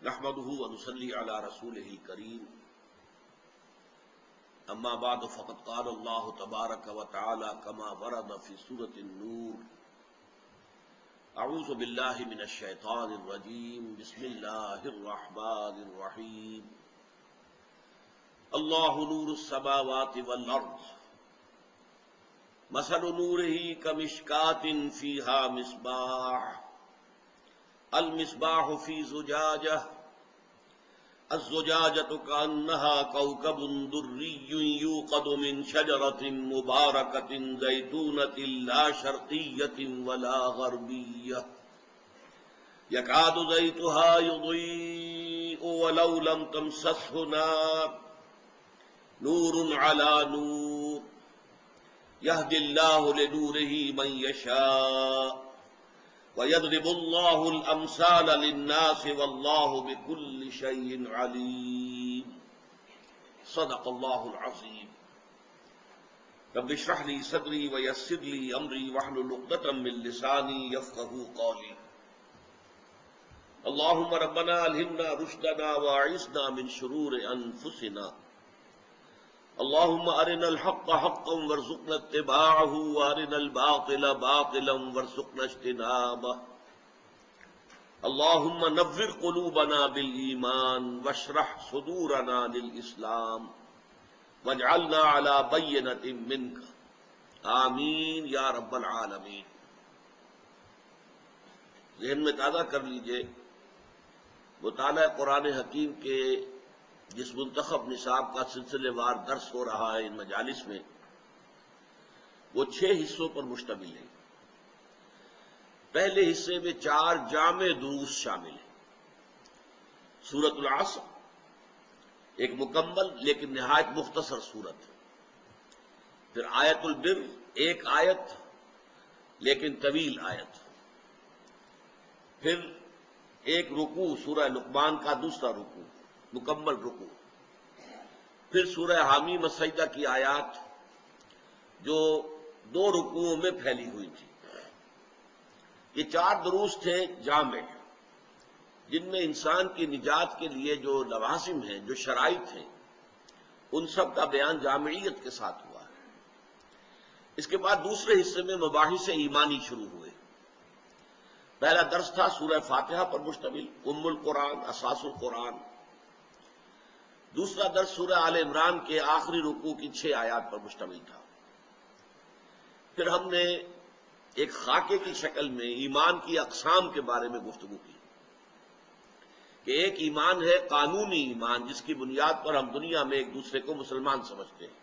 نحمده ونصلي على رسوله الكريم اما بعد فقد قال الله تبارك وتعالى كما ورد في سورة النور اعوذ بالله من الشيطان الرجيم بسم الله الرحمن الرحيم الله نور السماوات والارض مثل نوره كمشكاة فيها مصباح المصباح في زجاجة الزجاجة كأنها كوكب دري يوقد من شجرة مباركة زيتونة لا شرقية ولا غربية يكاد زيتها يضيء ولو لم تمسسه نار نور على نور يهدي الله لنوره من يشاء وَيَضْرِبُ اللَّهُ الْأَمْثَالَ لِلنَّاسِ وَاللَّهُ بِكُلِّ شَيْءٍ عَلِيمٌ صدق اللہ العظیم رب اشرح لي صدری ويسر لي امری واحلل عقدۃ من لسانی یفقهوا قولی اللهم ربنا الہمنا رشدنا واعصمنا من شرور انفسنا اللهم ارنا الحق حقا وارزقنا اتباعه وارنا الباطل باطلا وارزقنا اجتنابه اللهم نور قلوبنا بالایمان واشرح صدورنا للاسلام واجعلنا على بینۃ منك آمین یا رب العالمین۔ ذہن میں تازہ کر لیجئے مطالعہ قرآن حکیم کے جس منتخب نصاب کا سلسلے وار درس ہو رہا ہے ان مجالس میں، وہ 6 حصوں پر مشتمل ہے۔ پہلے حصے میں 4 جامع دروس شامل ہیں۔ سورۃ العصر ایک مکمل لیکن نہایت مختصر سورت، پھر آیت البر ایک آیت لیکن طویل آیت، پھر ایک رکوع سورہ لقمان کا دوسرا رکوع مکمل رکوع، پھر سورہ حامیم السجدہ کی آیات جو 2 رکوعوں میں پھیلی ہوئی تھی۔ یہ 4 دروس تھے جامع، جن میں انسان کی نجات کے لیے جو لوازم ہیں، جو شرائط ہیں، ان سب کا بیان جامعیت کے ساتھ ہوا ہے۔ اس کے بعد دوسرے حصے میں مباحث ایمانی شروع ہوئے۔ پہلا درس تھا سورہ فاتحہ پر مشتمل، ام القرآن، اساس القرآن۔ دوسرا درس سورہ آل عمران کے آخری رکوع کی 6 آیات پر مشتمل تھا۔ پھر ہم نے ایک خاکے کی شکل میں ایمان کی اقسام کے بارے میں گفتگو کی کہ ایک ایمان ہے قانونی ایمان، جس کی بنیاد پر ہم دنیا میں ایک دوسرے کو مسلمان سمجھتے ہیں۔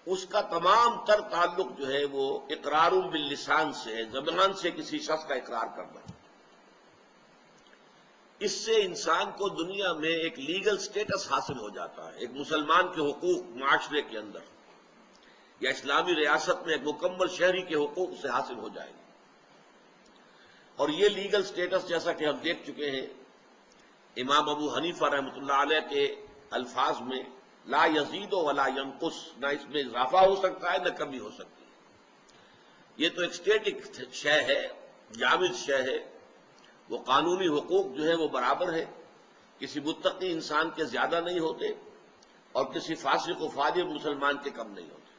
اس کا تمام تر تعلق جو ہے وہ اقرار باللسان سے ہے، زبان سے کسی شخص کا اقرار کرنا۔ اس سے انسان کو دنیا میں ایک لیگل سٹیٹس حاصل ہو جاتا ہے، ایک مسلمان کے حقوق معاشرے کے اندر یا اسلامی ریاست میں ایک مکمل شہری کے حقوق سے حاصل ہو جائے گا۔ اور یہ لیگل سٹیٹس جیسا کہ ہم دیکھ چکے ہیں امام ابو حنیفہ رحمۃ اللہ علیہ کے الفاظ میں، لا یزید ولا ینقص، نہ اس میں اضافہ ہو سکتا ہے نہ کمی ہو سکتی ہے۔ یہ تو ایک اسٹیٹک شے ہے، جامد شے ہے۔ وہ قانونی حقوق جو ہے وہ برابر ہے، کسی متقی انسان کے زیادہ نہیں ہوتے اور کسی فاسق و فاجر مسلمان کے کم نہیں ہوتے۔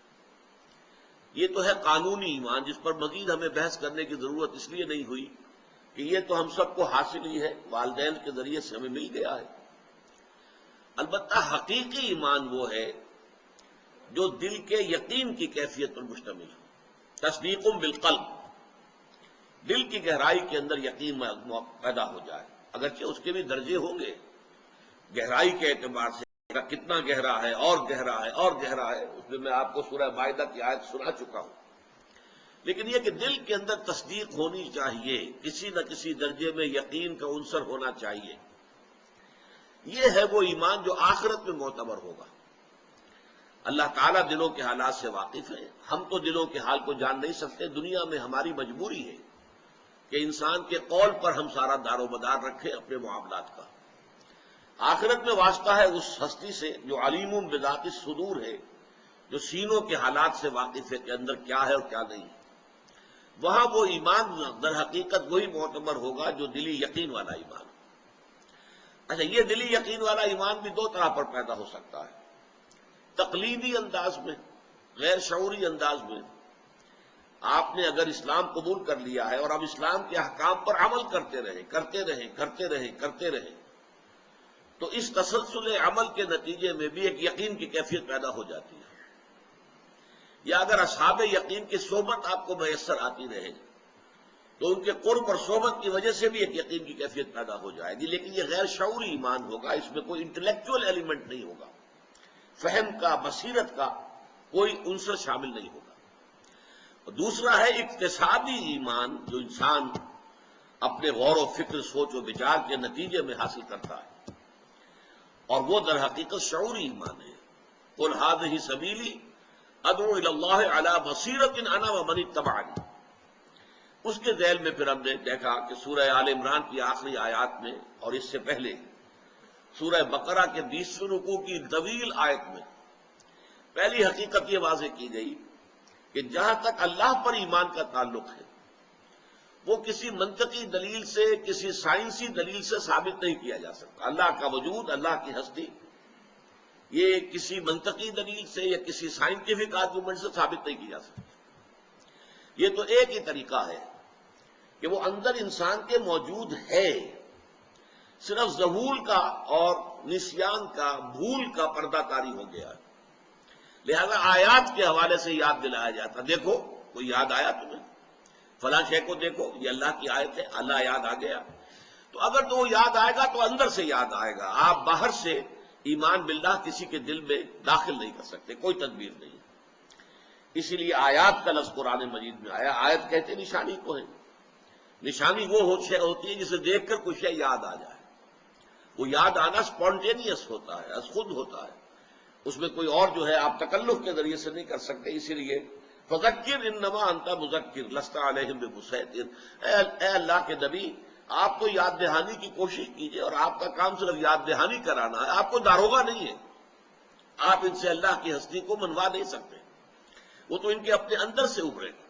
یہ تو ہے قانونی ایمان، جس پر مزید ہمیں بحث کرنے کی ضرورت اس لیے نہیں ہوئی کہ یہ تو ہم سب کو حاصل ہی ہے، والدین کے ذریعے سے ہمیں مل گیا ہے۔ البتہ حقیقی ایمان وہ ہے جو دل کے یقین کی کیفیت پر مشتمل ہو، تصدیق بالقلب، دل کی گہرائی کے اندر یقین پیدا ہو جائے۔ اگرچہ اس کے بھی درجے ہوں گے گہرائی کے اعتبار سے، کتنا گہرا ہے اور گہرا ہے اور گہرا ہے، اس میں آپ کو سورہ مائدہ کی آیت سنا چکا ہوں۔ لیکن یہ کہ دل کے اندر تصدیق ہونی چاہیے، کسی نہ کسی درجے میں یقین کا عنصر ہونا چاہیے۔ یہ ہے وہ ایمان جو آخرت میں معتبر ہوگا۔ اللہ تعالیٰ دلوں کے حالات سے واقف ہے، ہم تو دلوں کے حال کو جان نہیں سکتے۔ دنیا میں ہماری مجبوری ہے کہ انسان کے قول پر ہم سارا دار و مدار رکھیں اپنے معاملات کا۔ آخرت میں واسطہ ہے اس ہستی سے جو علیم بذات الصدور ہے، جو سینوں کے حالات سے واقف ہے کہ اندر کیا ہے اور کیا نہیں ہے۔ وہاں وہ ایمان در حقیقت وہی معتبر ہوگا جو دلی یقین والا ایمان۔ اچھا، یہ دلی یقین والا ایمان بھی دو طرح پر پیدا ہو سکتا ہے، تقلیدی انداز میں، غیر شعوری انداز میں۔ آپ نے اگر اسلام قبول کر لیا ہے اور اب اسلام کے احکام پر عمل کرتے رہیں تو اس تسلسل عمل کے نتیجے میں بھی ایک یقین کی کیفیت پیدا ہو جاتی ہے۔ یا اگر اصحاب یقین کی صحبت آپ کو میسر آتی رہے تو ان کے قرب اور صحبت کی وجہ سے بھی ایک یقین کی کیفیت پیدا ہو جائے گی، لیکن یہ غیر شعوری ایمان ہوگا، اس میں کوئی انٹلیکچوئل ایلیمنٹ نہیں ہوگا، فہم کا، بصیرت کا کوئی عنصر شامل نہیں ہوگا۔ اور دوسرا ہے اقتصادی ایمان، جو انسان اپنے غور و فکر، سوچ و بچار کے نتیجے میں حاصل کرتا ہے، اور وہ در حقیقت شعوری ایمان ہے۔ قل ھذہ سبیلی ادعو الی اللہ علی بصیرۃ انا ومن اتبعنی۔ اس کے ذیل میں پھر ہم نے دیکھا کہ سورہ آل عمران کی آخری آیات میں اور اس سے پہلے سورہ بقرہ کے 20ویں رکوع کی طویل آیت میں پہلی حقیقت یہ واضح کی گئی کہ جہاں تک اللہ پر ایمان کا تعلق ہے وہ کسی منطقی دلیل سے، کسی سائنسی دلیل سے ثابت نہیں کیا جا سکتا۔ اللہ کا وجود، اللہ کی ہستی، یہ کسی منطقی دلیل سے یا کسی سائنٹیفک آرگومنٹ سے ثابت نہیں کی جا سکتی۔ یہ تو ایک ہی طریقہ ہے کہ وہ اندر انسان کے موجود ہے، صرف ذہول کا اور نسیان کا، بھول کا پردہ طاری ہو گیا ہے، لہذا آیات کے حوالے سے یاد دلایا جاتا۔ دیکھو، کوئی یاد آیا تمہیں؟ فلاں شے کو دیکھو، یہ اللہ کی آیت ہے، اللہ یاد آ گیا۔ تو اگر تو وہ یاد آئے گا تو اندر سے یاد آئے گا، آپ باہر سے ایمان باللہ کسی کے دل میں داخل نہیں کر سکتے، کوئی تدبیر نہیں۔ اسی لیے آیات کا لفظ قرآن مجید میں آیا۔ آیت کہتے نشانی کو ہے، نشانی وہ شے ہوتی ہے جسے دیکھ کر کوئی شے یاد آ جائے۔ وہ یاد آنا سپونٹینیس ہوتا ہے، از خود ہوتا ہے، اس میں کوئی اور جو ہے آپ تکلف کے ذریعے سے نہیں کر سکتے۔ اسی لیے فذکر انما انت مذکر لست علیہم بمسیطر، اے اللہ کے نبی، آپ تو یاد دہانی کی کوشش کیجئے، اور آپ کا کام صرف یاد دہانی کرانا ہے، آپ کو داروغہ نہیں ہے، آپ ان سے اللہ کی ہستی کو منوا نہیں سکتے، وہ تو ان کے اپنے اندر سے ابھرے گا۔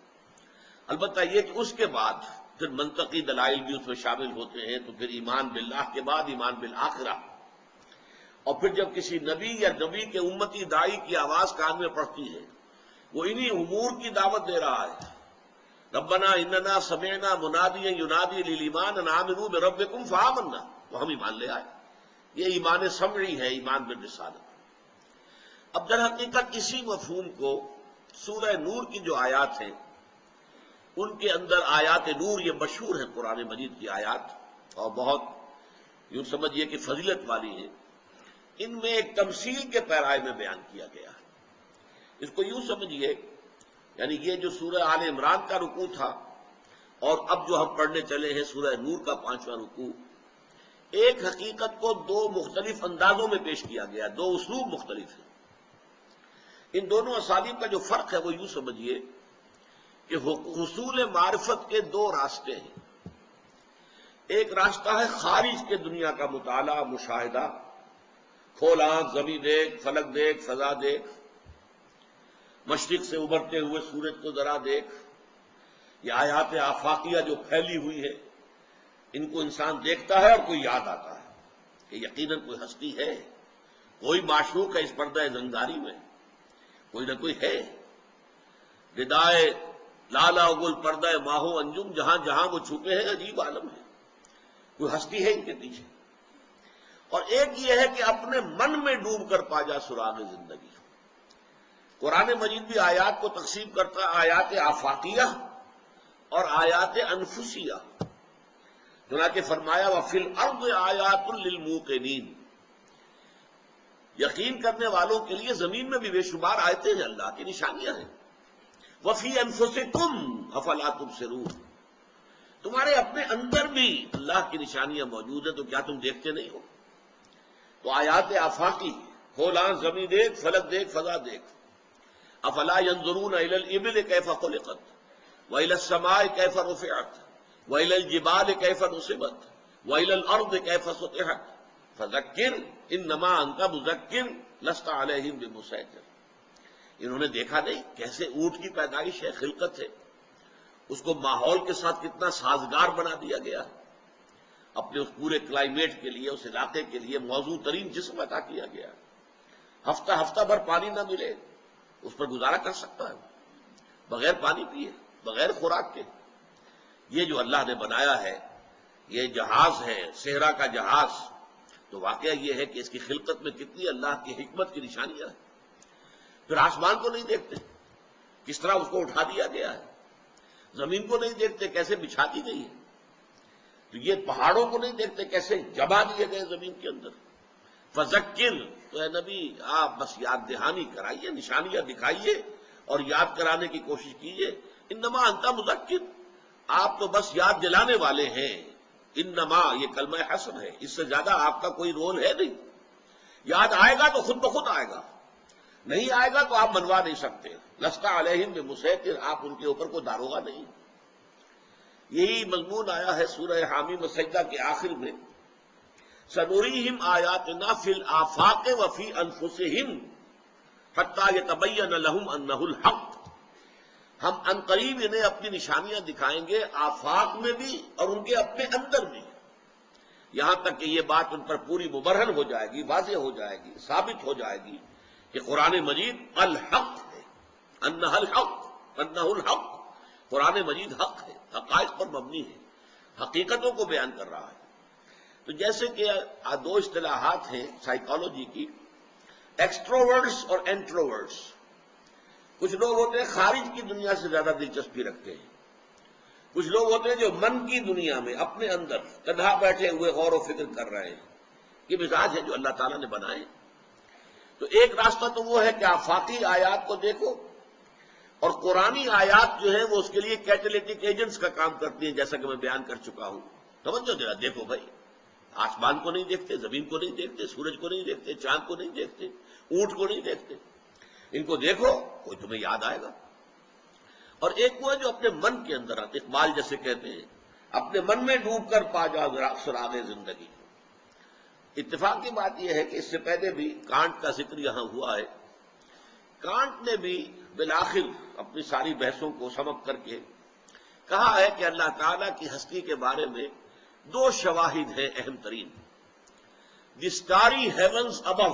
البتہ یہ کہ اس کے بعد پھر منطقی دلائل بھی اس میں شامل ہوتے ہیں، تو پھر ایمان باللہ کے بعد ایمان بالآخرہ، اور پھر جب کسی نبی یا نبی کے امتی داعی کی آواز کان میں پڑتی ہے، وہ انہی امور کی دعوت دے رہا ہے۔ ربنا اننا سمعنا منادیا ینادی للایمان ان آمنوا بربکم فآمنا، وہ ہم ایمان لے آئے۔ یہ ایمان سمعی ہے، ایمان بالرسالت۔ اب در حقیقت اسی مفہوم کو سورہ نور کی جو آیات ہیں ان کے اندر، آیات نور یہ مشہور ہیں قرآن مجید کی آیات، اور بہت یوں سمجھیے کہ فضیلت والی ہیں، ان میں ایک تمثیل کے پیرائے میں بیان کیا گیا ہے۔ اس کو یوں سمجھیے، یعنی یہ جو سورہ آل عمران کا رکوع تھا اور اب جو ہم پڑھنے چلے ہیں سورہ نور کا 5واں رکوع، ایک حقیقت کو دو مختلف اندازوں میں پیش کیا گیا، دو اسلوب مختلف ہیں۔ ان دونوں اسالیب کا جو فرق ہے وہ یوں سمجھیے کہ حصول معرفت کے دو راستے ہیں۔ ایک راستہ ہے خارج کے دنیا کا مطالعہ، مشاہدہ، کھول آنکھ، زمین دیکھ، فلک دیکھ، فضا دیکھ، مشرق سے ابھرتے ہوئے سورج کو ذرا دیکھ، یہ آیات آفاقیہ جو پھیلی ہوئی ہے، ان کو انسان دیکھتا ہے اور کوئی یاد آتا ہے کہ یقیناً کوئی ہستی ہے، کوئی معشوق ہے اس پردہ زنگاری میں، کوئی نہ کوئی ہے۔ ردائے لالا گل پردہ ماہو انجم، جہاں جہاں وہ چھپے ہیں عجیب عالم ہے، کوئی ہستی ہے ان کے پیچھے۔ اور ایک یہ ہے کہ اپنے من میں ڈوب کر پا جا سراغ زندگی۔ قرآن مجید بھی آیات کو تقسیم کرتا ہے آیات آفاقیہ اور آیات انفسیہ۔ چنانچہ فرمایا وَفِي الْأَرْضِ آیَاتٌ لِّلْمُوقِنِينَ، یقین کرنے والوں کے لیے زمین میں بھی بے شمار آیتیں ہیں، اللہ کی نشانیاں ہیں۔ وَفِي أَنفُسِكُمْ أَفَلَا تُبْصِرُونَ، تمہارے اپنے اندر بھی اللہ کی نشانیاں موجود ہیں، تو کیا تم دیکھتے نہیں ہو؟ تو آیات آفاقی، کھول آنکھ، زمین دیکھ، فلک دیکھ، فضا دیکھ۔ افلا ينظرون الى الابل كيف خلقت والى السماء كيف رفعت والى الجبال كيف نصبت والى الارض كيف سطحت فذكر انما انت مذكر لست عليهم بمسيطر۔ انہوں نے دیکھا نہیں کیسے اونٹ کی پیدائش ہے، خلقت ہے، اس کو ماحول کے ساتھ کتنا سازگار بنا دیا گیا ہے، اپنے اس پورے کلائمیٹ کے لیے، اس علاقے کے لیے موزوں ترین جسم عطا کیا گیا ہے۔ ہفتہ ہفتہ بھر پانی نہ ملے اس پر گزارا کر سکتا ہے بغیر پانی پیے، بغیر خوراک کے؟ یہ جو اللہ نے بنایا ہے یہ جہاز ہے، صحرا کا جہاز، تو واقعہ یہ ہے کہ اس کی خلقت میں کتنی اللہ کی حکمت کی نشانیاں ہیں۔ پھر آسمان کو نہیں دیکھتے کس طرح اس کو اٹھا دیا گیا ہے، زمین کو نہیں دیکھتے کیسے بچھا دی گئی ہے، تو یہ پہاڑوں کو نہیں دیکھتے کیسے جما دیے گئے زمین کے اندر۔ فذکر، تو اے نبی آپ بس یاد دہانی کرائیے، نشانیاں دکھائیے اور یاد کرانے کی کوشش کیجیے۔ انما انت مذکر، آپ تو بس یاد دلانے والے ہیں۔ انما یہ کلمہ حسر ہے، اس سے زیادہ آپ کا کوئی رول ہے نہیں۔ یاد آئے گا تو خود بخود آئے گا، نہیں آئے گا تو آپ منوا نہیں سکتے۔ لست علیہم بمسیطر، آپ ان کے اوپر کوئی داروغہ نہیں۔ یہی مضمون آیا ہے سورہ حامیم سجدہ کے آخر میں، سنریہم آیاتنا فی الآفاق وفی انفسہم حتی یتبین لہم انہ الحق، ہم عنقریب انہیں اپنی نشانیاں دکھائیں گے آفاق میں بھی اور ان کے اپنے اندر بھی، یہاں تک کہ یہ بات ان پر پوری مبرہن ہو جائے گی، واضح ہو جائے گی، ثابت ہو جائے گی کہ قرآن مجید الحق ہے، انہ الحق، انہ الحق، قرآن مجید حق ہے، حقائق پر مبنی ہے، حقیقتوں کو بیان کر رہا ہے۔ تو جیسے کہ دو اصطلاحات ہیں سائیکالوجی کی، ایکسٹروورٹس اور انٹروورٹس۔ کچھ لوگ ہوتے ہیں خارج کی دنیا سے زیادہ دلچسپی رکھتے ہیں، کچھ لوگ ہوتے ہیں جو من کی دنیا میں اپنے اندر تنہا بیٹھے ہوئے غور و فکر کر رہے ہیں۔ یہ مزاج ہے جو اللہ تعالیٰ نے بنائے۔ تو ایک راستہ تو وہ ہے کہ آفاقی آیات کو دیکھو، اور قرآنی آیات جو ہیں وہ اس کے لیے کیٹلیٹک ایجنٹس کا کام کرتی ہیں، جیسا کہ میں بیان کر چکا ہوں۔ توجہ ذرا دیکھو بھائی، آسمان کو نہیں دیکھتے، زمین کو نہیں دیکھتے، سورج کو نہیں دیکھتے، چاند کو نہیں دیکھتے، اونٹ کو نہیں دیکھتے، ان کو دیکھو کوئی تمہیں یاد آئے گا۔ اور ایک وہ ہے جو اپنے من کے اندر آتے، اقبال جیسے کہتے ہیں اپنے من میں ڈوب کر پا جا سراغ زندگی۔ اتفاق کی بات یہ ہے کہ اس سے پہلے بھی کانٹ کا ذکر یہاں ہوا ہے۔ کانٹ نے بھی بالآخر اپنی ساری بحثوں کو سمپ کر کے کہا ہے کہ اللہ تعالیٰ کی ہستی کے بارے میں دو شواہد ہیں اہم ترین، the starry heavens above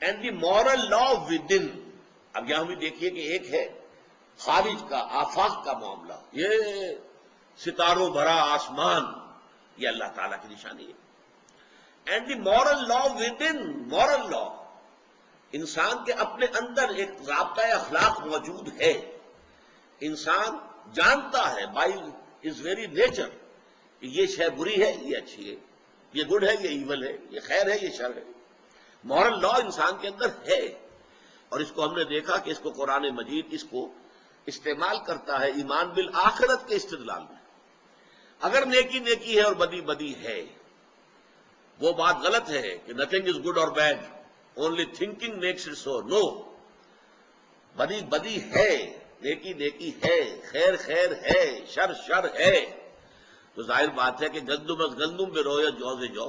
and the moral law within. اب یہاں بھی دیکھیے کہ ایک ہے خارج کا، آفاق کا معاملہ، یہ ستاروں بھرا آسمان، یہ اللہ تعالیٰ کی نشانی ہے۔ And the moral law within, moral law, انسان کے اپنے اندر ایک ضابطۂ اخلاق موجود ہے، انسان جانتا ہے بائی از ویری نیچر کہ یہ شے بری ہے، یہ اچھی ہے، یہ گڈ ہے، یہ ایول ہے، یہ خیر ہے، یہ شر ہے۔ مورل لا انسان کے اندر ہے، اور اس کو ہم نے دیکھا کہ اس کو قرآن مجید اس کو استعمال کرتا ہے ایمان بالآخرت کے استدلال میں۔ اگر نیکی نیکی ہے اور بدی بدی ہے، وہ بات غلط ہے کہ نتھنگ از گڈ اور bad, only thinking makes it so, no, بدی بدی ہے، نیکی نیکی ہے، خیر خیر ہے، شر شر ہے۔ تو ظاہر بات ہے کہ گندم از گندم بے رویہ جو سے جو،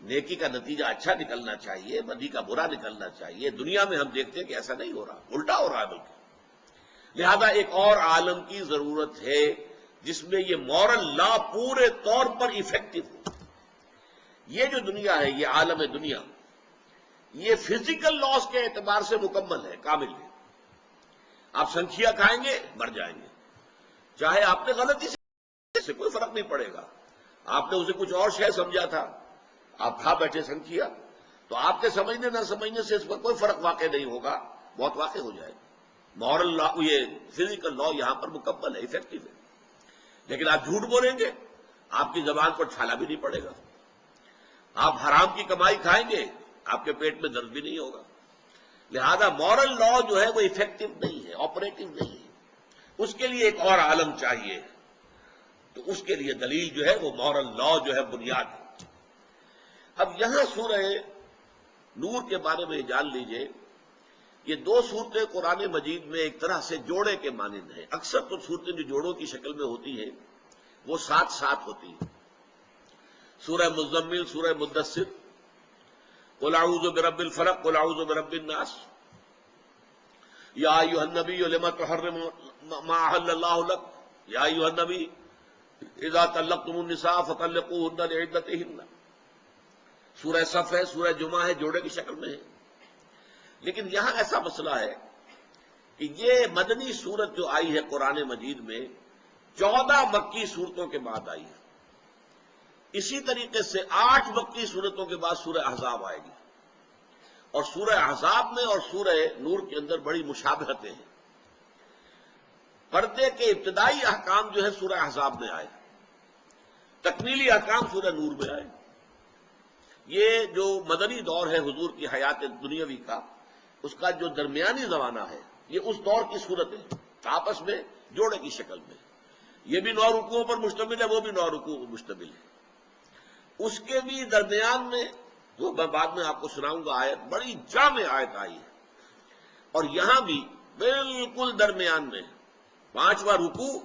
نیکی کا نتیجہ اچھا نکلنا چاہیے، بدی کا برا نکلنا چاہیے۔ دنیا میں ہم دیکھتے ہیں کہ ایسا نہیں ہو رہا، الٹا ہو رہا ہے بلکہ۔ لہذا ایک اور عالم کی ضرورت ہے جس میں یہ مورل لا پورے طور پر ایفیکٹو ہو۔ یہ جو دنیا ہے، یہ عالم دنیا، یہ فزیکل لاز کے اعتبار سے مکمل ہے، کامل ہے۔ آپ سنکھیا کھائیں گے مر جائیں گے، چاہے آپ نے غلطی سے، کوئی فرق نہیں پڑے گا۔ آپ نے اسے کچھ اور شے سمجھا تھا، آپ کھا بیٹھے سنکھیا، تو آپ کے سمجھنے نہ سمجھنے سے اس پر کوئی فرق واقع نہیں ہوگا، بہت واقع ہو جائے گا۔ مورل لا، یہ فزیکل لا یہاں پر مکمل ہے، ایفیکٹو ہے۔ لیکن آپ جھوٹ بولیں گے، آپ کی زبان پر چھالا بھی نہیں پڑے گا۔ آپ حرام کی کمائی کھائیں گے، آپ کے پیٹ میں درد بھی نہیں ہوگا۔ لہذا مورل لا جو ہے وہ ایفیکٹو نہیں ہے، آپریٹو نہیں ہے، اس کے لیے ایک اور عالم چاہیے۔ تو اس کے لیے دلیل جو ہے وہ مورل لا جو ہے بنیاد ہے۔ اب یہاں سورہ نور کے بارے میں جان لیجئے، یہ دو صورتیں قرآن مجید میں ایک طرح سے جوڑے کے مانند ہیں۔ اکثر تو صورتیں جو جوڑوں کی شکل میں ہوتی ہیں وہ ساتھ ساتھ ہوتی ہیں۔ سورہ مزمل، سورہ مدثر، قل اعوذ برب الفلق، قل اعوذ برب الناس، یا ایھا النبی لم تحرم ما احل اللہ لک، یا ایھا النبی اذا طلقتم النساء فطلقوهن لعدتهن، سورہ صف ہے، سورہ جمعہ ہے، جوڑے کی شکل میں ہے. لیکن یہاں ایسا مسئلہ ہے کہ یہ مدنی سورت جو آئی ہے قرآن مجید میں 14 مکی صورتوں کے بعد آئی ہے. اسی طریقے سے 8 مکی صورتوں کے بعد سورہ احزاب آئے گی، اور سورہ احزاب میں اور سورہ نور کے اندر بڑی مشابہتیں ہیں. پردے کے ابتدائی احکام جو ہے سورہ احزاب میں آئے، تکمیلی احکام سورہ نور میں آئے. یہ جو مدنی دور ہے حضور کی حیات دنیاوی کا، اس کا جو درمیانی زمانہ ہے، یہ اس دور کی صورتیں آپس میں جوڑے کی شکل میں. یہ بھی 9 رکوعوں پر مشتمل ہے، وہ بھی 9 رکوع پر مشتمل ہے. اس کے بھی درمیان میں جو میں بعد میں آپ کو سناؤں گا آیت، بڑی جامع آیت آئی ہے. اور یہاں بھی بالکل درمیان میں 5واں رکوع،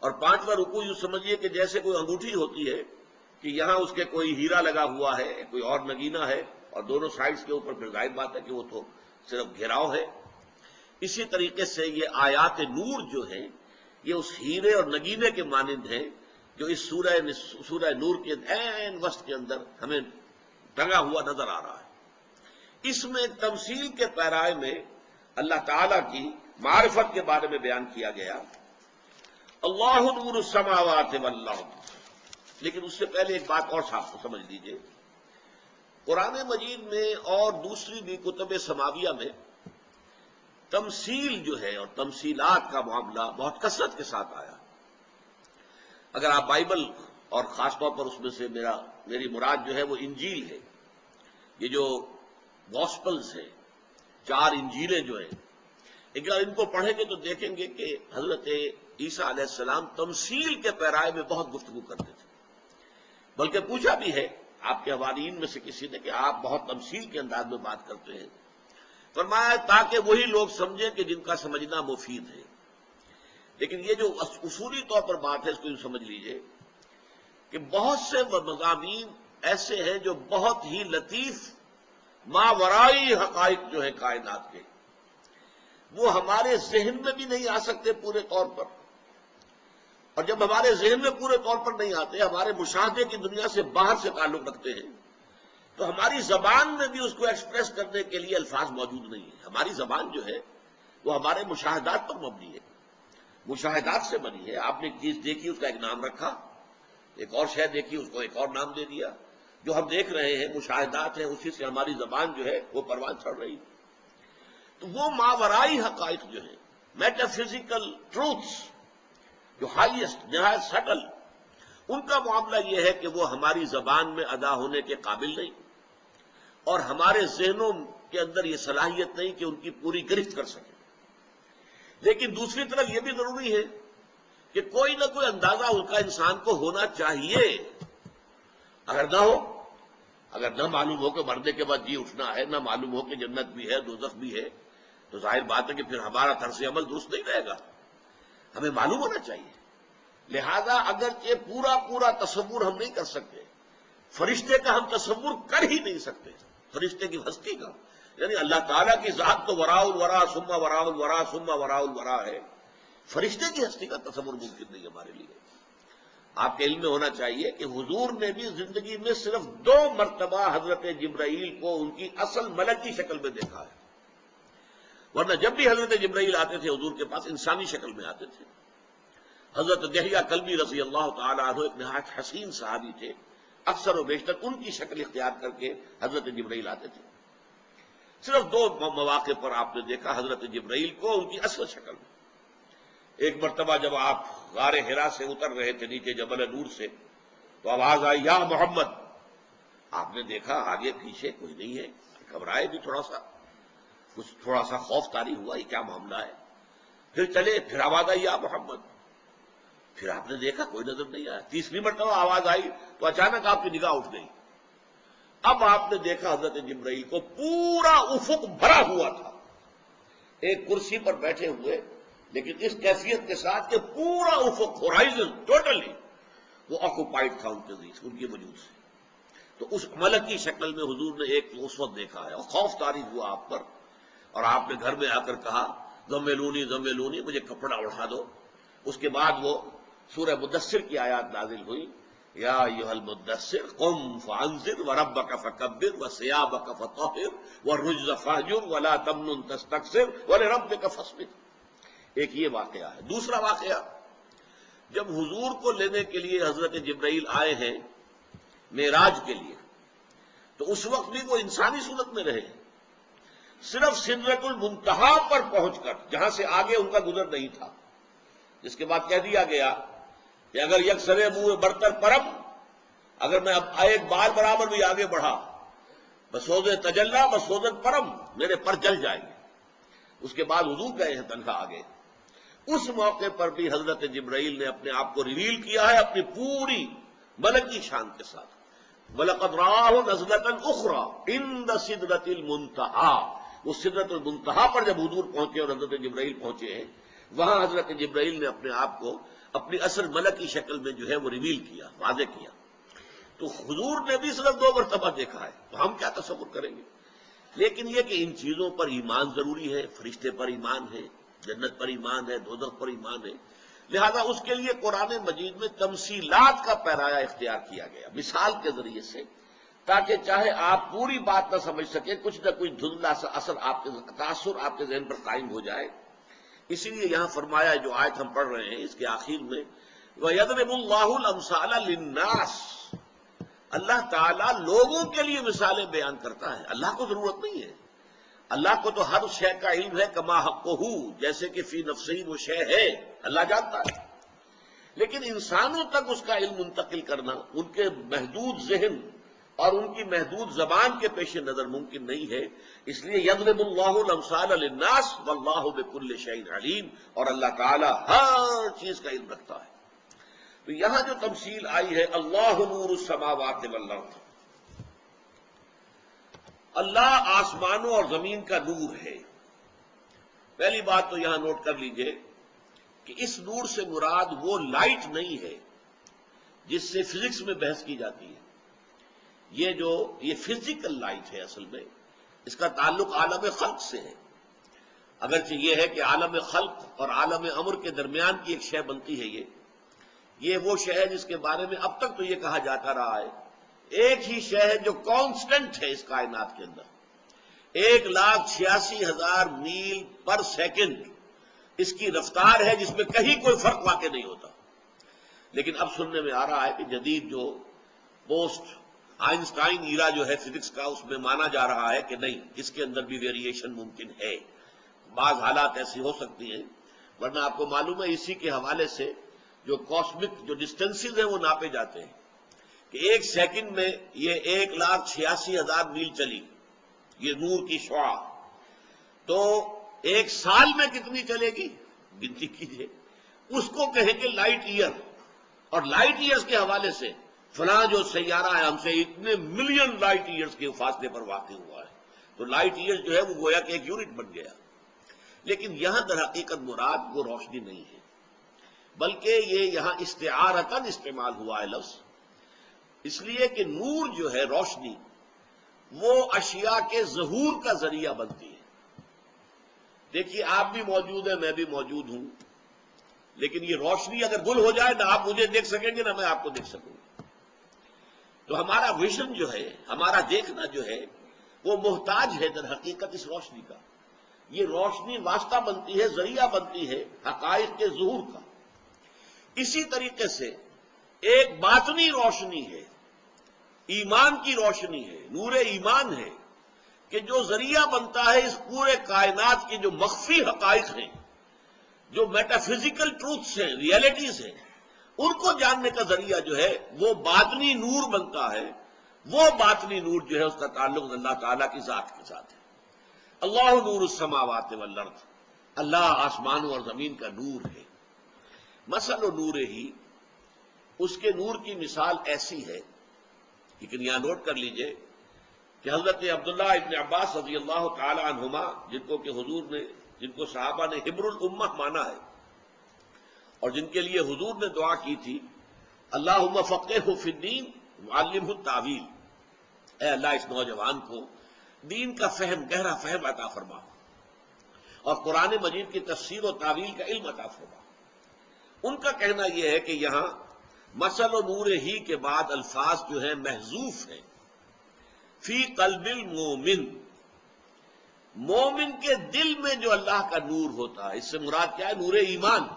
اور 5واں رکوع یوں سمجھیے کہ جیسے کوئی انگوٹھی ہوتی ہے کہ یہاں اس کے کوئی ہیرا لگا ہوا ہے، کوئی اور نگینہ ہے، اور دونوں سائڈز کے اوپر پھر ظاہر بات ہے کہ وہ تو صرف گھیراؤ ہے. اسی طریقے سے یہ آیات نور جو ہیں یہ اس ہیرے اور نگینے کے مانند ہیں جو اس سورہ نور کے عین وسط کے اندر ہمیں ٹنگا ہوا نظر آ رہا ہے. اس میں تمثیل کے پیرائے میں اللہ تعالی کی معرفت کے بارے میں بیان کیا گیا، اللہ نور السماوات والارض. لیکن اس سے پہلے ایک بات اور صاف سمجھ لیجئے، قرآن مجید میں اور دوسری بھی کتب سماویہ میں تمثیل جو ہے اور تمثیلات کا معاملہ بہت کثرت کے ساتھ آیا. اگر آپ بائبل، اور خاص طور پر اس میں سے میری مراد جو ہے وہ انجیل ہے، یہ جو گاسپلز ہیں، 4 انجیلیں جو ہیں، اگر ان کو پڑھیں گے تو دیکھیں گے کہ حضرت عیسیٰ علیہ السلام تمثیل کے پیرائے میں بہت گفتگو کرتے تھے. بلکہ پوچھا بھی ہے آپ کے حوارین میں سے کسی نے کہ آپ بہت تمثیل کے انداز میں بات کرتے ہیں. فرمایا تاکہ وہی لوگ سمجھیں کہ جن کا سمجھنا مفید ہے. لیکن یہ جو اصولی طور پر بات ہے اس کو یوں سمجھ لیجئے کہ بہت سے مضامین ایسے ہیں جو بہت ہی لطیف ماورائی حقائق جو ہیں کائنات کے، وہ ہمارے ذہن میں بھی نہیں آ سکتے پورے طور پر. اور جب ہمارے ذہن میں پورے طور پر نہیں آتے، ہمارے مشاہدے کی دنیا سے باہر سے تعلق رکھتے ہیں، تو ہماری زبان میں بھی اس کو ایکسپریس کرنے کے لیے الفاظ موجود نہیں ہیں. ہماری زبان جو ہے وہ ہمارے مشاہدات پر مبنی ہے، مشاہدات سے بنی ہے. آپ نے ایک چیز دیکھی، اس کا ایک نام رکھا، ایک اور شے دیکھی، اس کو ایک اور نام دے دیا. جو ہم دیکھ رہے ہیں مشاہدات ہیں، اسی سے ہماری زبان جو ہے وہ پروان چڑھ رہی ہے. تو وہ ماورائی حقائق جو ہیں، میٹا فزیکل ٹروتھس، جو ہائیسٹ، نہایت سٹل، ان کا معاملہ یہ ہے کہ وہ ہماری زبان میں ادا ہونے کے قابل نہیں، اور ہمارے ذہنوں کے اندر یہ صلاحیت نہیں کہ ان کی پوری گرفت کر سکیں. لیکن دوسری طرف یہ بھی ضروری ہے کہ کوئی نہ کوئی اندازہ ان کا انسان کو ہونا چاہیے. اگر نہ ہو، اگر نہ معلوم ہو کہ مرنے کے بعد جی اٹھنا ہے، نہ معلوم ہو کہ جنت بھی ہے، دوزخ بھی ہے، تو ظاہر بات ہے کہ پھر ہمارا طرز عمل درست نہیں رہے گا. ہمیں معلوم ہونا چاہیے. لہذا اگرچہ پورا تصور ہم نہیں کر سکتے، فرشتے کا ہم تصور کر ہی نہیں سکتے، فرشتے کی ہستی کا، یعنی اللہ تعالیٰ کی ذات تو وراء الورا ثم وراء الورا ثم وراء الورا ہے، فرشتے کی ہستی کا تصور ممکن نہیں ہمارے لیے. آپ کے علم میں ہونا چاہیے کہ حضور نے بھی زندگی میں صرف 2 مرتبہ حضرت جبرائیل کو ان کی اصل ملک کی شکل میں دیکھا ہے، ورنہ جب بھی حضرت جبرائیل آتے تھے حضور کے پاس انسانی شکل میں آتے تھے. حضرت دحیہ کلبی رضی اللہ تعالیٰ عنہ ایک نہایت حسین صحابی تھے، اکثر و بیشتر ان کی شکل اختیار کر کے حضرت جبرائیل آتے تھے. صرف 2 مواقع پر آپ نے دیکھا حضرت جبرائیل کو ان کی اصل شکل میں. ایک مرتبہ جب آپ غار حرا سے اتر رہے تھے نیچے جبل نور سے، تو آواز آئی یا محمد. آپ نے دیکھا آگے پیچھے کوئی نہیں ہے، گھبرائے بھی تھوڑا سا خوف طاری ہوا، یہ کیا معاملہ ہے. پھر چلے، پھر آواز آئی یا محمد. پھر آپ نے دیکھا کوئی نظر نہیں آیا. تیسری مرتبہ آواز آئی تو اچانک آپ کی نگاہ اٹھ گئی. اب آپ نے دیکھا حضرت جبرائیل کو، پورا افق بھرا ہوا تھا، ایک کرسی پر بیٹھے ہوئے، لیکن اس کیفیت کے ساتھ کہ پورا افق ہورائزن ٹوٹلی وہ آکوپائڈ تھا ان کے وجود سے. تو اس ملک کی شکل میں حضور نے ایک اس وقت دیکھا ہے، اور خوف طاری ہوا آپ پر، اور آپ نے گھر میں آ کر کہا زملونی زملونی، مجھے کپڑا اڑا دو. اس کے بعد وہ سورہ مدثر کی آیات نازل ہوئی، یا ایھا المدثر قم فانذر وربک فکبر وثیابک فطہر والرجز فاہجر ولا تمنن تستکثر ولربک فاصبر. ایک یہ واقعہ ہے. دوسرا واقعہ، جب حضور کو لینے کے لیے حضرت جبرائیل آئے ہیں معراج کے لیے، تو اس وقت بھی وہ انسانی صورت میں رہے، صرف سدرۃ المنتہا پر پہنچ کر، جہاں سے آگے ان کا گزر نہیں تھا، جس کے بعد کہہ دیا گیا کہ اگر یک سرے منہ برتر پرم، اگر میں اب ایک بال برابر بھی آگے بڑھا، بسوز تجلا بسوز پرم، میرے پر جل جائیں گے. اس کے بعد حضور گئے ہیں تنہا آگے. اس موقع پر بھی حضرت جبرائیل نے اپنے آپ کو ریویل کیا ہے اپنی پوری ملکی شان کے ساتھ. وَلَقَدْ رَآهُ نَزْلَةً أُخْرَىٰ عِندَ سِدْرَةِ الْمُنتَهَىٰ. وہ سدرۃ المنتہا پر جب حضور پہنچے اور حضرت جبرائیل پہنچے ہیں، وہاں حضرت جبرائیل نے اپنے آپ کو اپنی اصل ملکی شکل میں جو ہے وہ ریویل کیا، واضح کیا. تو حضور نے بھی صرف 2 مرتبہ دیکھا ہے، تو ہم کیا تصور کریں گے. لیکن یہ کہ ان چیزوں پر ایمان ضروری ہے، فرشتے پر ایمان ہے، جنت پر ایمان ہے، دوزخ پر ایمان ہے. لہذا اس کے لیے قرآن مجید میں تمثیلات کا پیرایا اختیار کیا گیا، مثال کے ذریعے سے، تاکہ چاہے آپ پوری بات نہ سمجھ سکیں، کچھ نہ کچھ دھندلا سا اثر تاثر آپ کے ذہن پر قائم ہو جائے. اسی لیے یہاں فرمایا جو آیت ہم پڑھ رہے ہیں اس کے آخر میں، وَيَضْرِبُ اللَّهُ الْأَمْثَالَ لِلنَّاسِ. اللہ تعالیٰ لوگوں کے لیے مثالیں بیان کرتا ہے، اللہ کو ضرورت نہیں ہے. اللہ کو تو ہر شے کا علم ہے، کما حقہ، جیسے کہ فی نفسی وہ شے ہے، اللہ جانتا ہے. لیکن انسانوں تک اس کا علم منتقل کرنا ان کے محدود ذہن اور ان کی محدود زبان کے پیش نظر ممکن نہیں ہے. اس لیے یضرب اللہ الامثال للناس واللہ بکل شیء علیم، اور اللہ تعالی ہر چیز کا علم رکھتا ہے. تو یہاں جو تمثیل آئی ہے، اللہ نور السماوات والارض، اللہ آسمانوں اور زمین کا نور ہے. پہلی بات تو یہاں نوٹ کر لیجئے کہ اس نور سے مراد وہ لائٹ نہیں ہے جس سے فزکس میں بحث کی جاتی ہے. یہ فزیکل لائٹ ہے، اصل میں اس کا تعلق عالم خلق سے ہے. اگرچہ یہ ہے کہ عالم خلق اور عالم امر کے درمیان کی ایک شے بنتی ہے. یہ وہ شے ہے جس کے بارے میں اب تک تو یہ کہا جاتا رہا ہے، ایک ہی شے ہے جو کانسٹنٹ ہے اس کائنات کے اندر، 1,86,000 میل پر سیکنڈ اس کی رفتار ہے، جس میں کہیں کوئی فرق واقع نہیں ہوتا. لیکن اب سننے میں آ رہا ہے کہ جدید جو پوسٹ آئنسٹائن ایرا جو ہے فزکس کا، اس میں مانا جا رہا ہے کہ نہیں، اس کے اندر بھی ویریشن ممکن ہے، بعض حالات ایسی ہو سکتی ہیں. ورنہ آپ کو معلوم ہے اسی کے حوالے سے جو کاسمک جو ڈسٹینسز ہیں وہ ناپے جاتے ہیں کہ ایک سیکنڈ میں یہ 1,86,000 میل چلی، یہ نور کی شعاع، تو ایک سال میں کتنی چلے گی گنتی کیجئے. اس کو کہیں کہ لائٹ ایئر، اور لائٹ ایئرز کے حوالے سے فلاں جو سیارہ ہے ہم سے اتنے ملین لائٹ ایئرز کے فاصلے پر واقع ہوا ہے، تو لائٹ ایئر جو ہے وہ گویا کہ ایک یونٹ بن گیا. لیکن یہاں در حقیقت مراد وہ روشنی نہیں ہے، بلکہ یہ یہاں استعارتاً استعمال ہوا ہے لفظ، اس لیے کہ نور جو ہے، روشنی، وہ اشیاء کے ظہور کا ذریعہ بنتی ہے. دیکھیے آپ بھی موجود ہیں، میں بھی موجود ہوں، لیکن یہ روشنی اگر گل ہو جائے نہ آپ مجھے دیکھ سکیں گے نہ میں آپ کو دیکھ سکوں گا. تو ہمارا ویژن جو ہے، ہمارا دیکھنا جو ہے، وہ محتاج ہے در حقیقت اس روشنی کا. یہ روشنی واسطہ بنتی ہے، ذریعہ بنتی ہے حقائق کے ظہور کا. اسی طریقے سے ایک باطنی روشنی ہے، ایمان کی روشنی ہے، نور ایمان ہے، کہ جو ذریعہ بنتا ہے اس پورے کائنات کی جو مخفی حقائق ہیں، جو میٹا فزیکل ٹروتھس ہیں، ریئلٹیز ہیں، ان کو جاننے کا ذریعہ جو ہے وہ باطنی نور بنتا ہے. وہ باطنی نور جو ہے اس کا تعلق اللہ تعالیٰ کی ذات کے ساتھ ہے. اللہ نور السماوات والارض، اللہ آسمانوں اور زمین کا نور ہے. مثل نور ہی، اس کے نور کی مثال ایسی ہے، لیکن یہاں نوٹ کر لیجئے کہ حضرت عبداللہ ابن عباس رضی اللہ تعالی عنہما، جن کو صحابہ نے حبر الامہ مانا ہے، اور جن کے لیے حضور نے دعا کی تھی، اللہم فقہہ فی الدین وعلمہ التاویل، اے اللہ اس نوجوان کو دین کا فہم، گہرا فہم عطا فرما، اور قرآن مجید کی تفسیر و تعویل کا علم عطا فرما. ان کا کہنا یہ ہے کہ یہاں مثل و نور ہی کے بعد الفاظ جو ہیں محذوف ہیں. فی قلب المومن، مومن کے دل میں جو اللہ کا نور ہوتا ہے، اس سے مراد کیا ہے؟ نور ایمان.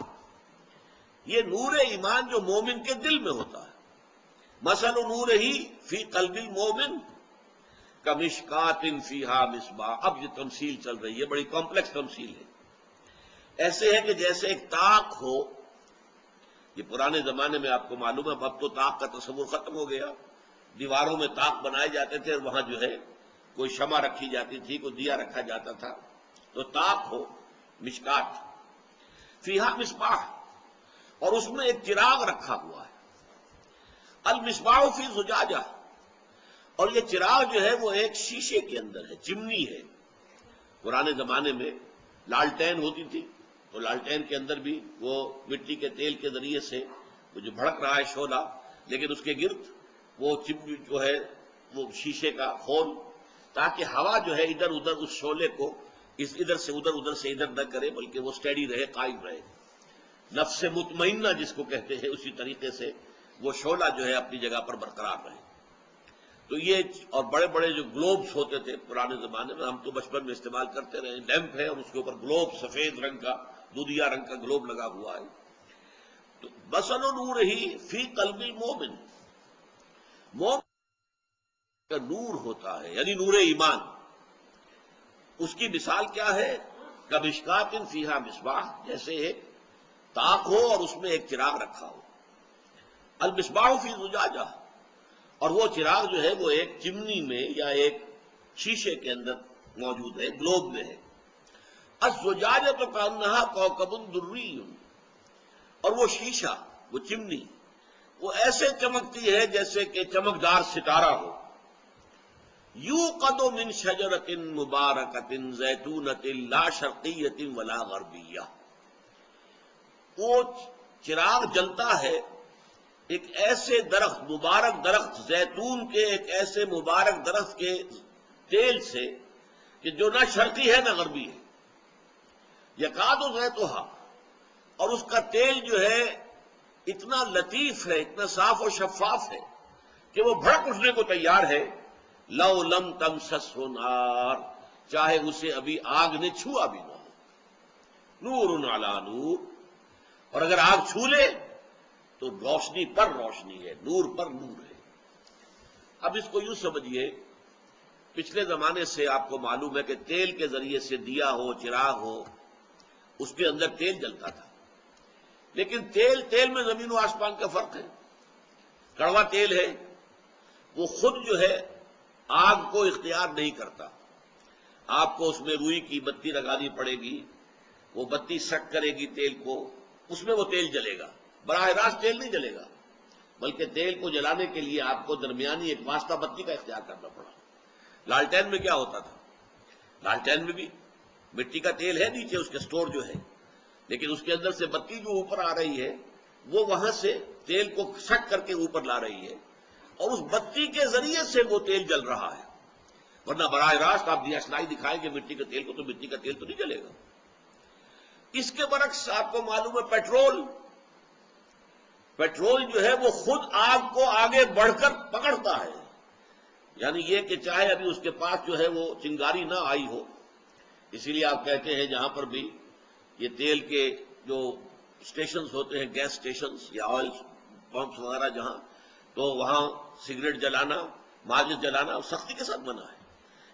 یہ نور ایمان جو مومن کے دل میں ہوتا ہے. مثل نور ہی فی قلب المومن کمشکات فیہا مصباح. اب یہ تمثیل چل رہی ہے، بڑی کمپلیکس تمثیل ہے. ایسے ہے کہ جیسے ایک طاق ہو. یہ پرانے زمانے میں آپ کو معلوم ہے، اب تو طاق کا تصور ختم ہو گیا. دیواروں میں طاق بنائے جاتے تھے اور وہاں جو ہے کوئی شمع رکھی جاتی تھی، کوئی دیا رکھا جاتا تھا. تو طاق ہو، مشکات فیہا مصباح، اور اس میں ایک چراغ رکھا ہوا ہے. المصباح فی زجاجہ، اور یہ چراغ جو ہے وہ ایک شیشے کے اندر ہے، چمنی ہے. پرانے زمانے میں لالٹین ہوتی تھی، تو لالٹین کے اندر بھی وہ مٹی کے تیل کے ذریعے سے وہ جو بھڑک رہا ہے شعلہ، لیکن اس کے گرد وہ چمنی جو ہے وہ شیشے کا خول، تاکہ ہوا جو ہے ادھر ادھر اس شعلے کو اس ادھر سے ادھر ادھر سے ادھر نہ کرے، بلکہ وہ سٹیڈی رہے، قائم رہے. نفس مطمئنہ جس کو کہتے ہیں، اسی طریقے سے وہ شعلہ جو ہے اپنی جگہ پر برقرار رہے. تو یہ اور بڑے بڑے جو گلوبس ہوتے تھے پرانے زمانے میں، ہم تو بچپن میں استعمال کرتے رہے. لیمپ ہے اور اس کے اوپر گلوب سفید رنگ کا، دودھیا رنگ کا گلوب لگا ہوا ہے. تو مثل نور ہی فی قلب المومن، مومن کا نور ہوتا ہے، یعنی نور ایمان. اس کی مثال کیا ہے؟ کمشکات فیہا مصباح، جیسے ایک طاق ہو اور اس میں ایک چراغ رکھا ہو. المصباح فی زجاجہ، اور وہ چراغ جو ہے وہ ایک چمنی میں یا ایک شیشے کے اندر موجود ہے، گلوب میں ہے. الزجاجۃ کأنہا کوکب دری، اور وہ شیشہ، وہ چمنی، وہ ایسے چمکتی ہے جیسے کہ چمکدار ستارہ ہو. یوقد من شجرۃ مبارکۃ زیتونۃ لا شرقیۃ ولا غربیہ. وہ چراغ جلتا ہے ایک ایسے درخت، مبارک درخت، زیتون کے ایک ایسے مبارک درخت کے تیل سے کہ جو نہ شرقی ہے نہ غربی ہے. یکاد زیتھا، اور اس کا تیل جو ہے اتنا لطیف ہے، اتنا صاف و شفاف ہے کہ وہ بھڑک اٹھنے کو تیار ہے. لو لم تمسسہ نار، چاہے اسے ابھی آگ نے چھوا بھی نہ ہو. نور علی نور، اور اگر آگ چھو لے تو روشنی پر روشنی ہے، نور پر نور ہے. اب اس کو یوں سمجھیے، پچھلے زمانے سے آپ کو معلوم ہے کہ تیل کے ذریعے سے دیا ہو، چراغ ہو، اس کے اندر تیل جلتا تھا. لیکن تیل میں زمین و آسمان کا فرق ہے. کڑوا تیل ہے، وہ خود جو ہے آگ کو اختیار نہیں کرتا. آپ کو اس میں روئی کی بتی لگانی پڑے گی، وہ بتی سک کرے گی تیل کو، اس میں وہ تیل جلے گا. براہ راست تیل نہیں جلے گا، بلکہ تیل کو جلانے کے لیے آپ کو درمیانی ایک واسطہ بتی کا اختیار کرنا پڑا. لالٹین میں کیا ہوتا تھا؟ لالٹین میں بھی مٹی کا تیل ہے نیچے اس کے سٹور جو ہے، لیکن اس کے اندر سے بتی جو اوپر آ رہی ہے وہ وہاں سے تیل کو سک کر کے اوپر لا رہی ہے، اور اس بتی کے ذریعے سے وہ تیل جل رہا ہے. ورنہ براہ راست آپ دیاشنائی دکھائیں گے مٹی کے تیل کو تو مٹی کا تیل تو نہیں جلے گا. اس کے برعکس آپ کو معلوم ہے پیٹرول جو ہے وہ خود آگ کو آگے بڑھ کر پکڑتا ہے. یعنی یہ کہ چاہے ابھی اس کے پاس جو ہے وہ چنگاری نہ آئی ہو، اسی لیے آپ کہتے ہیں جہاں پر بھی یہ تیل کے جو اسٹیشنز ہوتے ہیں، گیس اسٹیشنز یا آئل پمپس وغیرہ جہاں، تو وہاں سگریٹ جلانا، ماچس جلانا سختی کے ساتھ منع ہے.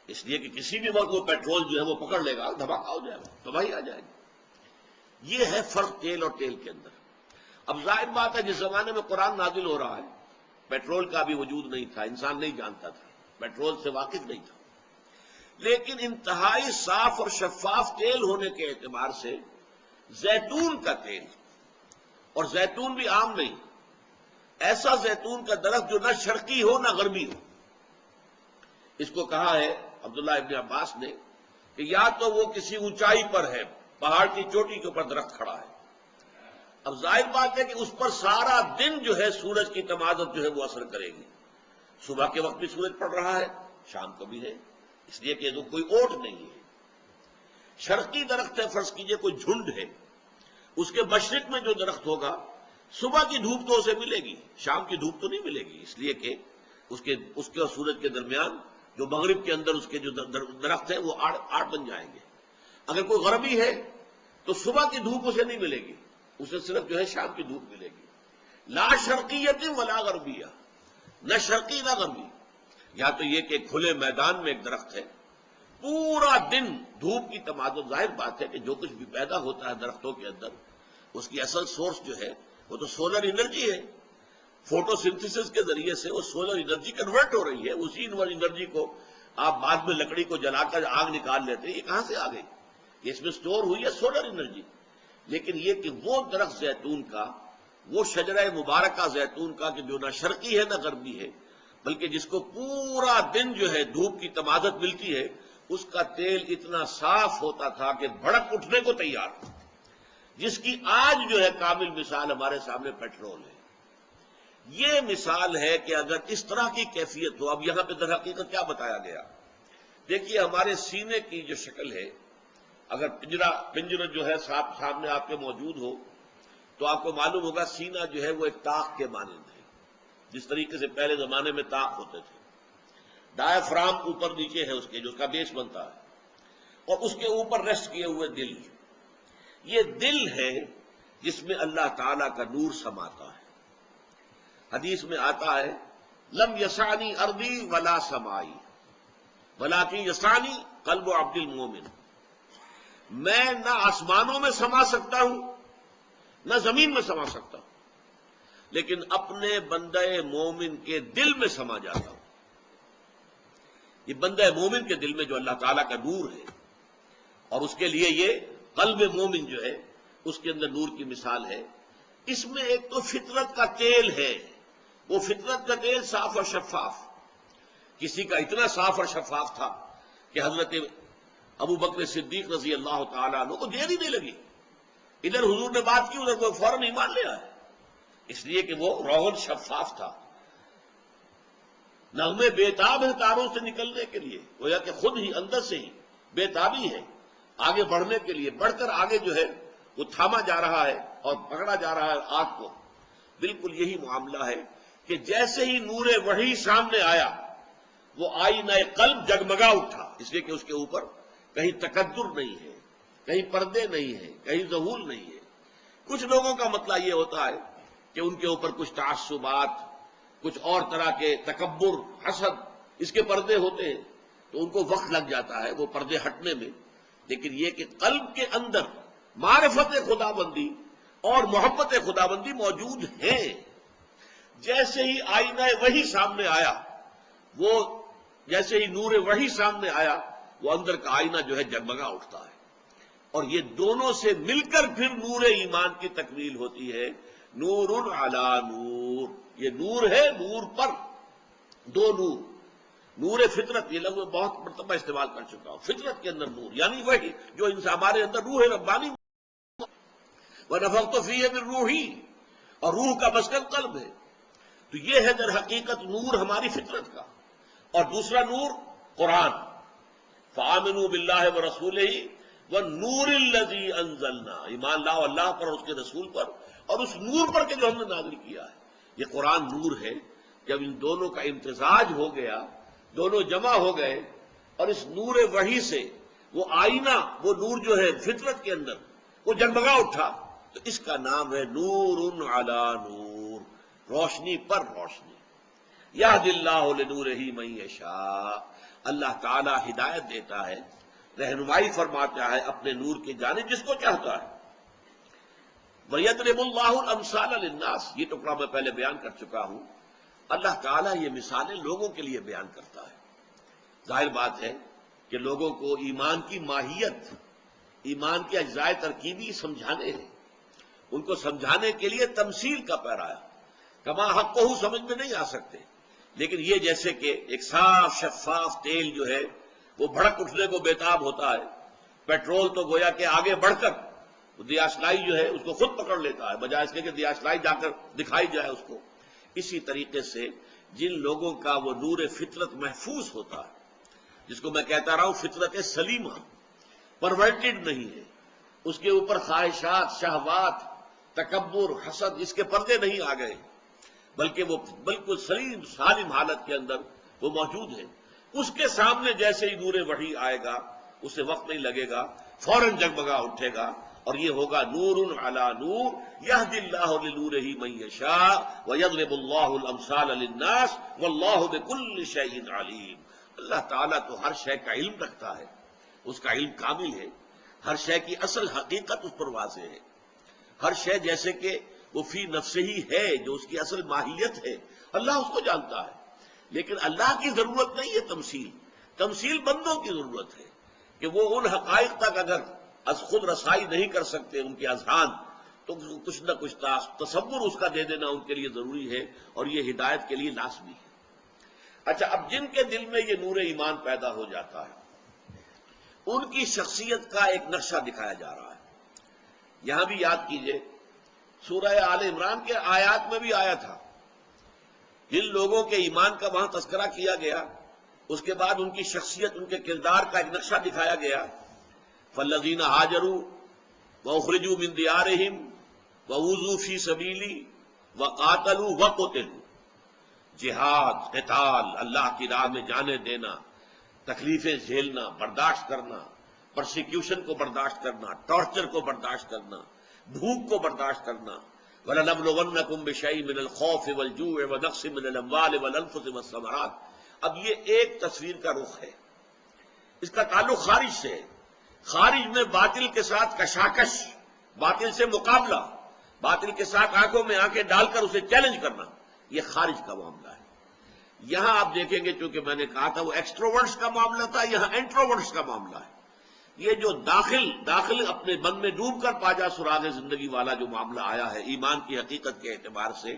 اس لیے کہ کسی بھی وقت وہ پیٹرول جو ہے وہ پکڑ لے گا، دھماکہ ہو جائے گا، تباہی آ جائے گی. یہ ہے فرق تیل اور تیل کے اندر. اب ظاہر بات ہے جس زمانے میں قرآن نازل ہو رہا ہے پیٹرول کا بھی وجود نہیں تھا، انسان نہیں جانتا تھا، پیٹرول سے واقف نہیں تھا. لیکن انتہائی صاف اور شفاف تیل ہونے کے اعتبار سے زیتون کا تیل، اور زیتون بھی عام نہیں، ایسا زیتون کا درخت جو نہ شرقی ہو نہ غربی ہو. اس کو کہا ہے عبداللہ ابن عباس نے کہ یا تو وہ کسی اونچائی پر ہے، پہاڑ کی چوٹی کے اوپر درخت کھڑا ہے. اب ظاہر بات ہے کہ اس پر سارا دن جو ہے سورج کی تمازت جو ہے وہ اثر کرے گی. صبح کے وقت بھی سورج پڑ رہا ہے، شام کو بھی ہے، اس لیے کہ کوئی اوٹ نہیں ہے. شرقی درخت ہے، فرض کیجئے کوئی جھنڈ ہے، اس کے مشرق میں جو درخت ہوگا صبح کی دھوپ تو اسے ملے گی، شام کی دھوپ تو نہیں ملے گی، اس لیے کہ اس کے اور سورج کے درمیان جو مغرب کے اندر اس کے جو درخت ہیں وہ آڑ بن جائیں گے۔ اگر کوئی غربی ہے تو صبح کی دھوپ اسے نہیں ملے گی، اسے صرف جو ہے شام کی دھوپ ملے گی۔ لا شرقیت ولا غربیہ، نہ شرقی نہ غربی۔ یا تو یہ کہ کھلے میدان میں ایک درخت ہے، پورا دن دھوپ کی تمادر، ظاہر بات ہے کہ جو کچھ بھی پیدا ہوتا ہے درختوں کے اندر اس کی اصل سورس جو ہے وہ تو سولر انرجی ہے، فوٹو سنتھسس کے ذریعے سے وہ سولر انرجی کنورٹ ہو رہی ہے، اسی انرجی کو آپ بعد میں لکڑی کو جلا کر آگ نکال لیتے ہیں، یہ کہاں سے آ گئی؟ اس میں سٹور ہوئی ہے سولر انرجی۔ لیکن یہ کہ وہ درخت زیتون کا، وہ شجرہ مبارکہ زیتون کا کہ جو نہ شرقی ہے نہ غربی ہے، بلکہ جس کو پورا دن جو ہے دھوپ کی تمادت ملتی ہے، اس کا تیل اتنا صاف ہوتا تھا کہ بھڑک اٹھنے کو تیار تھا، جس کی آج جو ہے کامل مثال ہمارے سامنے پیٹرول ہے۔ یہ مثال ہے کہ اگر اس طرح کی کیفیت ہو، اب یہاں پہ در حقیقت کیا بتایا گیا؟ دیکھیے ہمارے سینے کی جو شکل ہے، اگر پنجرہ جو ہے سامنے آپ کے موجود ہو تو آپ کو معلوم ہوگا سینہ جو ہے وہ ایک طاق کے مانند ہے، جس طریقے سے پہلے زمانے میں طاق ہوتے تھے۔ ڈائفرام اوپر نیچے ہے اس کے، جو اس کا بیس بنتا ہے، اور اس کے اوپر ریسٹ کیے ہوئے دل، یہ دل ہے جس میں اللہ تعالی کا نور سماتا ہے۔ حدیث میں آتا ہے لم یسانی ارضی ولا سمائی ولیکن یسانی قلب عبد المومن، میں نہ آسمانوں میں سما سکتا ہوں نہ زمین میں سما سکتا ہوں، لیکن اپنے بندہ مومن کے دل میں سما جاتا ہوں۔ یہ بندہ مومن کے دل میں جو اللہ تعالیٰ کا نور ہے، اور اس کے لیے یہ قلب مومن جو ہے اس کے اندر نور کی مثال ہے۔ اس میں ایک تو فطرت کا تیل ہے، وہ فطرت کا تیل صاف اور شفاف، کسی کا اتنا صاف اور شفاف تھا کہ حضرت ابو بکر صدیق رضی اللہ تعالیٰ عنہ کو دیر ہی نہیں لگی، ادھر حضور نے بات کی ادھر وہ فوراً ایمان لے آئے، اس لیے کہ وہ روغن شفاف تھا، نغمے بےتاب ہیں تاروں سے نکلنے کے لیے، گویا کہ خود ہی اندر سے ہی بےتابی ہے آگے بڑھنے کے لیے، بڑھ کر آگے جو ہے وہ تھاما جا رہا ہے اور پکڑا جا رہا ہے آگ کو۔ بالکل یہی معاملہ ہے کہ جیسے ہی نور وحی سامنے آیا وہ آئینہ قلب جگمگا اٹھا، اس لیے کہ اس کے اوپر کہیں تکدر نہیں ہے، کہیں پردے نہیں ہے، کہیں ظہور نہیں ہے۔ کچھ لوگوں کا مسئلہ یہ ہوتا ہے کہ ان کے اوپر کچھ تعصبات، کچھ اور طرح کے تکبر، حسد، اس کے پردے ہوتے ہیں تو ان کو وقت لگ جاتا ہے وہ پردے ہٹنے میں۔ لیکن یہ کہ قلب کے اندر معرفت خدا بندی اور محبت خدا بندی موجود ہیں، جیسے ہی آئینہ وحی سامنے آیا، وہ جیسے ہی نور وحی سامنے آیا وہ اندر کا آئینہ جو ہے جگمگا اٹھتا ہے، اور یہ دونوں سے مل کر پھر نور ایمان کی تکمیل ہوتی ہے۔ نور علی نور، یہ نور ہے نور پر، دو نور، نور فطرت، یہ لفظ میں بہت مرتبہ استعمال کر چکا ہوں، فطرت کے اندر نور یعنی وہی جو انسان ہمارے اندر روح ربانی، وَنَفَخْتُ فِيهِ مِن رُوحِي، اور روح کا مسکن قلب ہے۔ تو یہ ہے در حقیقت نور ہماری فطرت کا۔ اور دوسرا نور قرآن، فآمنوا باللہ ورسولہ والنور الذی انزلنا، ایمان لاؤ اللہ پر اور اس کے رسول پر اور اس نور پر کہ جو ہم نے نازل کیا ہے۔ یہ قرآن نور ہے۔ جب ان دونوں کا امتزاج ہو گیا، دونوں جمع ہو گئے، اور اس نور وحی سے وہ آئینہ، وہ نور جو ہے فطرت کے اندر وہ جگمگا اٹھا، تو اس کا نام ہے نور علی نور، روشنی پر روشنی۔ یہد اللہ لنورہ من یشاء، اللہ تعالی ہدایت دیتا ہے، رہنمائی فرماتا ہے اپنے نور کی جانب جس کو چاہتا ہے۔ وَيَضْرِبُ اللَّهُ الْأَمْثَالَ لِلنَّاسِ، یہ ٹکڑا میں پہلے بیان کر چکا ہوں۔ اللہ تعالیٰ یہ مثالیں لوگوں کے لیے بیان کرتا ہے۔ ظاہر بات ہے کہ لوگوں کو ایمان کی ماہیت، ایمان کے اجزائے ترکیبی سمجھانے ہیں، ان کو سمجھانے کے لیے تمثیل کا پیرایا، کما حق کو سمجھ میں نہیں آ سکتے۔ لیکن یہ جیسے کہ ایک صاف شفاف تیل جو ہے وہ بھڑک اٹھنے کو بےتاب ہوتا ہے، پیٹرول تو گویا کہ آگے بڑھ کر دیاشلائی جو ہے اس کو خود پکڑ لیتا ہے، بجائے اس کے کہ دیاشلائی جا کر دکھائی جائے اس کو۔ اسی طریقے سے جن لوگوں کا وہ نور فطرت محفوظ ہوتا ہے، جس کو میں کہتا رہا ہوں فطرت سلیمہ، پرورٹڈ نہیں ہے، اس کے اوپر خواہشات، شہوات، تکبر، حسد، اس کے پردے نہیں آ گئے، بلکہ وہ بالکل سلیم سالم حالت کے اندر وہ موجود ہے. اس کے سامنے جیسے ہی نور وحی آئے گا، اسے وقت نہیں لگے گا، فوراً جگمگا اٹھے گا، اور یہ ہوگا نور علی نور یہدی اللہ لنورہ من یشاء ویضرب اللہ الامثال للناس واللہ بکل شیء علیم. اللہ تعالیٰ تو ہر شے کا علم رکھتا ہے، اس کا علم کامل ہے، ہر شے کی اصل حقیقت اس پر واضح ہے. ہر شے جیسے کہ وہ فی نفسہ ہی ہے، جو اس کی اصل ماہیت ہے، اللہ اس کو جانتا ہے. لیکن اللہ کی ضرورت نہیں ہے تمثیل بندوں کی ضرورت ہے کہ وہ ان حقائق تک اگر از خود رسائی نہیں کر سکتے ان کے اذہان، تو کچھ نہ کچھ تصور اس کا دے دینا ان کے لیے ضروری ہے، اور یہ ہدایت کے لیے لازمی ہے. اچھا، اب جن کے دل میں یہ نور ایمان پیدا ہو جاتا ہے، ان کی شخصیت کا ایک نقشہ دکھایا جا رہا ہے. یہاں بھی یاد کیجئے، سورہ آل عمران کے آیات میں بھی آیا تھا، جن لوگوں کے ایمان کا وہاں تذکرہ کیا گیا، اس کے بعد ان کی شخصیت، ان کے کردار کا ایک نقشہ دکھایا گیا. فالذین ہاجروا واخرجوا من دیارہم وأوذوا فی سبیلی وقاتلوا وقتلوا. جہاد، قتال، اللہ کی راہ میں جانے دینا، تکلیفیں جھیلنا، برداشت کرنا، پرسیکیوشن کو برداشت کرنا، ٹارچر کو برداشت کرنا، بھوک کو برداشت کرنا. وَلَنَبْلُوَنَّكُمْ بِشَيْءٍ مِّنَ الْخَوْفِ وَالْجُوعِ وَنَقْصٍ مِّنَ الْأَمْوَالِ وَالْأَنفُسِ وَالثَّمَرَاتِ. اب یہ ایک تصویر کا رخ ہے، اس کا تعلق خارج سے ہے. خارج میں باطل کے ساتھ کشاکش، باطل سے مقابلہ، باطل کے ساتھ آنکھوں میں آنکھیں ڈال کر اسے چیلنج کرنا، یہ خارج کا معاملہ ہے. یہاں آپ دیکھیں گے، چونکہ میں نے کہا تھا وہ ایکسٹروورٹس کا معاملہ تھا، یہاں انٹروورٹس کا معاملہ ہے. یہ جو داخل اپنے من میں ڈوب کر پاجا سراغ زندگی والا جو معاملہ آیا ہے ایمان کی حقیقت کے اعتبار سے،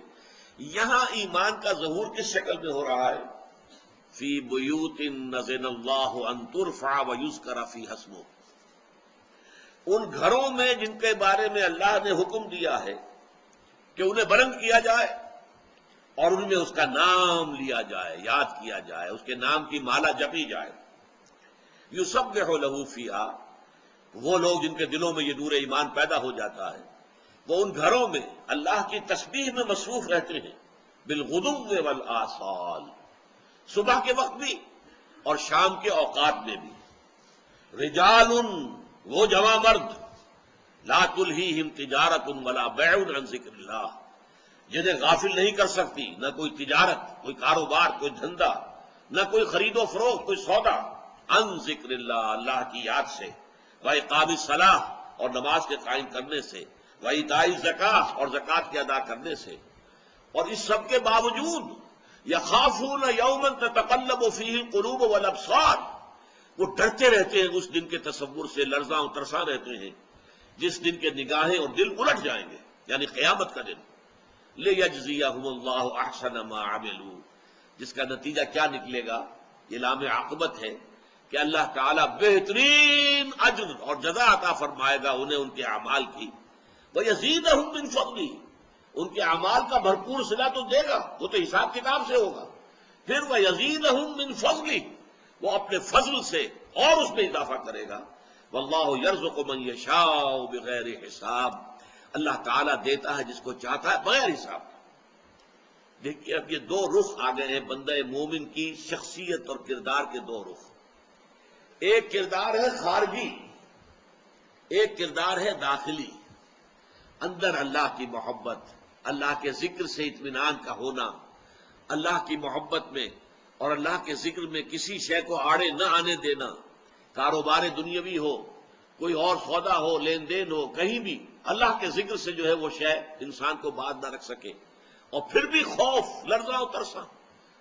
یہاں ایمان کا ظہور کس شکل میں ہو رہا ہے؟ فی بیوت نذن اللہ ان ترفع ویذکر فیہا اسمہ. ان گھروں میں جن کے بارے میں اللہ نے حکم دیا ہے کہ انہیں بلند کیا جائے اور ان میں اس کا نام لیا جائے، یاد کیا جائے، اس کے نام کی مالا جپی جائے. یسبح لہ فیہا، وہ لوگ جن کے دلوں میں یہ نور ایمان پیدا ہو جاتا ہے، وہ ان گھروں میں اللہ کی تسبیح میں مصروف رہتے ہیں، بالغدو والآصال، صبح کے وقت بھی اور شام کے اوقات میں بھی. رجال، وہ جوان مرد، لا تلہیہم تجارت ولا بیع عن ذکر اللہ، جنہیں غافل نہیں کر سکتی نہ کوئی تجارت، کوئی کاروبار، کوئی دھندا، نہ کوئی خرید و فروخت، کوئی سودا، عن ذکر اللہ، اللہ کی یاد سے، وإقام الصلاۃ، اور نماز کے قائم کرنے سے، وإیتاء الزکاۃ، اور زکوٰۃ کے ادا کرنے سے. اور اس سب کے باوجود یخافون یوما تتقلب فیہ القلوب والابصار، وہ ڈرتے رہتے ہیں اس دن کے تصور سے، لرزاں و ترساں رہتے ہیں جس دن کے نگاہیں اور دل الٹ جائیں گے، یعنی قیامت کا دن. لیجزیہم اللہ احسن ما عملوا، جس کا نتیجہ کیا نکلے گا؟ یہ لام عاقبت ہے کہ اللہ تعالیٰ بہترین اجر اور جزا عطا فرمائے گا انہیں ان کے اعمال کی. وَيَزِيدَهُم مِّن فَضْلِهِ، ان کے اعمال کا بھرپور صلہ تو دے گا، وہ تو حساب کتاب سے ہوگا. پھر وَيَزِيدَهُم مِّن فَضْلِهِ، وہ اپنے فضل سے اور اس میں اضافہ کرے گا. وَاللَّهُ يَرْزُقُ مَن يَشَاءُ بِغَيْرِ حساب، اللہ تعالیٰ دیتا ہے جس کو چاہتا ہے بغیر حساب. دیکھیے، اب یہ دو رخ آ گئے ہیں بندہ مومن کی شخصیت اور کردار کے دو رخ. ایک کردار ہے خارجی، ایک کردار ہے داخلی. اندر اللہ کی محبت، اللہ کے ذکر سے اطمینان کا ہونا، اللہ کی محبت میں اور اللہ کے ذکر میں کسی شے کو آڑے نہ آنے دینا. کاروبار دنیاوی ہو، کوئی اور سودا ہو، لین دین ہو، کہیں بھی اللہ کے ذکر سے جو ہے وہ شے انسان کو باز نہ رکھ سکے. اور پھر بھی خوف، لرزاں و ترساں،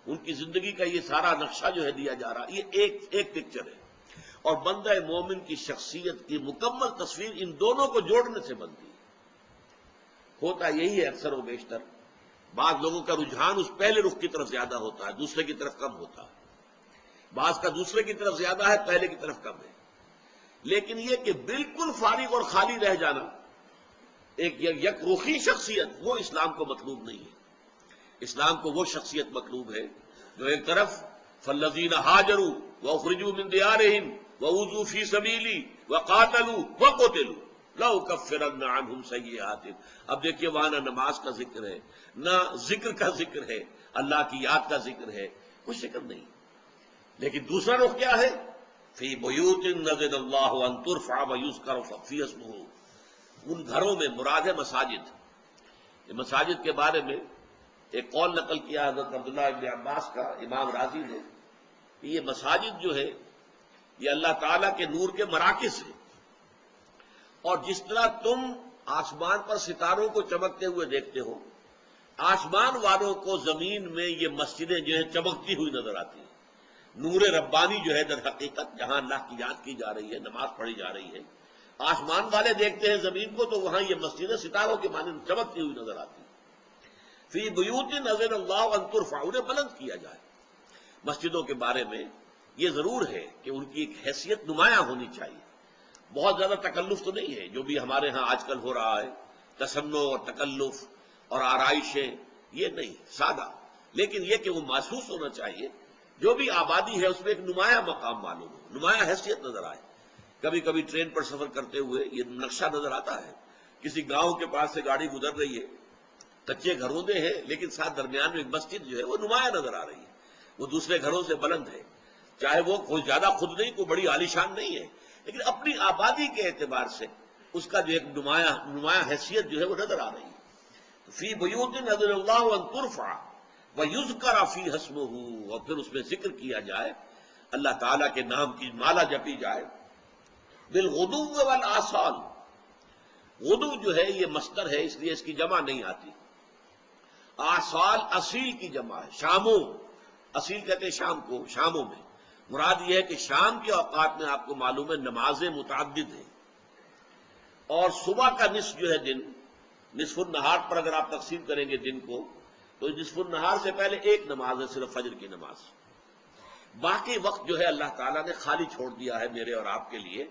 ان کی زندگی کا یہ سارا نقشہ جو ہے دیا جا رہا، یہ ایک پکچر ہے. اور بندہ مومن کی شخصیت کی مکمل تصویر ان دونوں کو جوڑنے سے بنتی ہے. ہوتا یہی ہے اکثر و بیشتر، بعض لوگوں کا رجحان اس پہلے رخ کی طرف زیادہ ہوتا ہے، دوسرے کی طرف کم ہوتا ہے. بعض کا دوسرے کی طرف زیادہ ہے، پہلے کی طرف کم ہے. لیکن یہ کہ بالکل فارغ اور خالی رہ جانا، ایک یک رخی شخصیت، وہ اسلام کو مطلوب نہیں ہے. اسلام کو وہ شخصیت مطلوب ہے جو ایک طرف فالذین ہاجروا واخرجوا من دیارہم وأوذوا فی سبیلی وقاتلوا وقتلوا، لَأُكَفِّرَنَّ عَنْهُمْ سَيِّئَاتِهِمْ۔ اب دیکھیے وہاں نہ نماز کا ذکر ہے، نہ ذکر کا ذکر ہے، اللہ کی یاد کا ذکر ہے، کوئی ذکر نہیں۔ لیکن دوسرا رخ کیا ہے؟ فی بیوت نذر اللہ ان ترفع ویذکر فیہا اسمہ، ان گھروں میں مراد ہے مساجد۔ یہ مساجد کے بارے میں ایک قول نقل کیا حضرت عبداللہ ابن عباس کا امام راضی نے کہ یہ مساجد جو ہے یہ اللہ تعالیٰ کے نور کے مراکز ہیں، اور جس طرح تم آسمان پر ستاروں کو چمکتے ہوئے دیکھتے ہو، آسمان والوں کو زمین میں یہ مسجدیں جو ہیں چمکتی ہوئی نظر آتی ہیں۔ نور ربانی جو ہے در حقیقت جہاں اللہ کی یاد کی جا رہی ہے، نماز پڑھی جا رہی ہے، آسمان والے دیکھتے ہیں زمین کو تو وہاں یہ مسجدیں ستاروں کے مانند چمکتی ہوئی نظر آتی ہیں۔ فی بیوت نذر اللہ ان ترفع، انہیں بلند کیا جائے۔ مسجدوں کے بارے میں یہ ضرور ہے کہ ان کی ایک حیثیت نمایاں ہونی چاہیے۔ بہت زیادہ تکلف تو نہیں ہے جو بھی ہمارے ہاں آج کل ہو رہا ہے، تصنع اور تکلف اور آرائشیں، یہ نہیں، سادہ، لیکن یہ کہ وہ محسوس ہونا چاہیے جو بھی آبادی ہے اس میں ایک نمایاں مقام معلوم ہو، نمایاں حیثیت نظر آئے۔ کبھی کبھی ٹرین پر سفر کرتے ہوئے یہ نقشہ نظر آتا ہے، کسی گاؤں کے پاس سے گاڑی گزر رہی ہے، کچے گھروں میں ہے لیکن ساتھ درمیان میں ایک مسجد جو ہے وہ نمایاں نظر آ رہی ہے، وہ دوسرے گھروں سے بلند ہے، چاہے وہ کوئی زیادہ خود نہیں، کوئی بڑی عالیشان نہیں ہے، لیکن اپنی آبادی کے اعتبار سے اس کا جو ایک نمایاں حیثیت جو ہے وہ نظر آ رہی ہے۔ فی بیوت نذر اللہ ان ترفع ویذکر فیہا اسمہ، اور پھر اس میں ذکر کیا جائے، اللہ تعالیٰ کے نام کی مالا جپی جائے۔ بالغدو والآصال، غدو جو ہے یہ مصدر ہے اس لیے اس کی جمع نہیں آتی، آصال اصیل کی جمع ہے، شاموں، اصیل کہتے ہیں شام کو، شاموں میں مراد یہ ہے کہ شام کے اوقات میں آپ کو معلوم ہے نمازیں متعدد ہیں، اور صبح کا نصف جو ہے دن، نصف النہار پر اگر آپ تقسیم کریں گے دن کو تو نصف النہار سے پہلے ایک نماز ہے صرف فجر کی نماز، باقی وقت جو ہے اللہ تعالیٰ نے خالی چھوڑ دیا ہے میرے اور آپ کے لیے،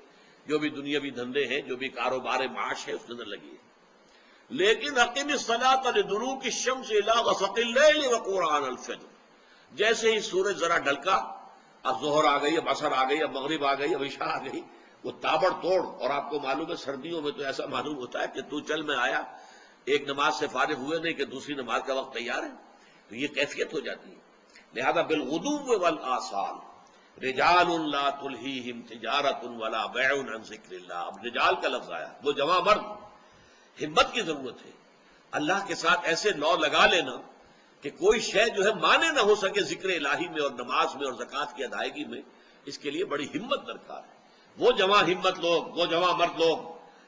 جو بھی دنیاوی دھندے ہیں، جو بھی کاروبار معاش ہے اس کے اندر لگی ہے۔ لیکن اقیم الصلاۃ لدلوک الشمس الی غسق اللیل وقرآن الفجر، جیسے ہی سورج ذرا ڈھلکا، اب ظہر آ گئی، اب عصر آ گئی، اب مغرب آ گئی، اب عشاء آ گئی، وہ تابڑ توڑ، اور آپ کو معلوم ہے سردیوں میں تو ایسا معلوم ہوتا ہے کہ تو چل میں آیا، ایک نماز سے فارغ ہوئے نہیں کہ دوسری نماز کا وقت تیار ہے، تو یہ کیفیت ہو جاتی ہے۔ لہذا بالغدو والآصال رجال لا تلہیہم تجارت ولا بیع عن ذکر اللہ، اب رجال کا لفظ آیا، وہ جمع مرد، ہمت کی ضرورت ہے، اللہ کے ساتھ ایسے لو لگا لینا کہ کوئی شے جو ہے مانے نہ ہو سکے ذکر الہی میں اور نماز میں اور زکوٰۃ کی ادائیگی میں، اس کے لیے بڑی ہمت درکار ہے۔ وہ جمع ہمت لوگ، وہ جمع مرد لوگ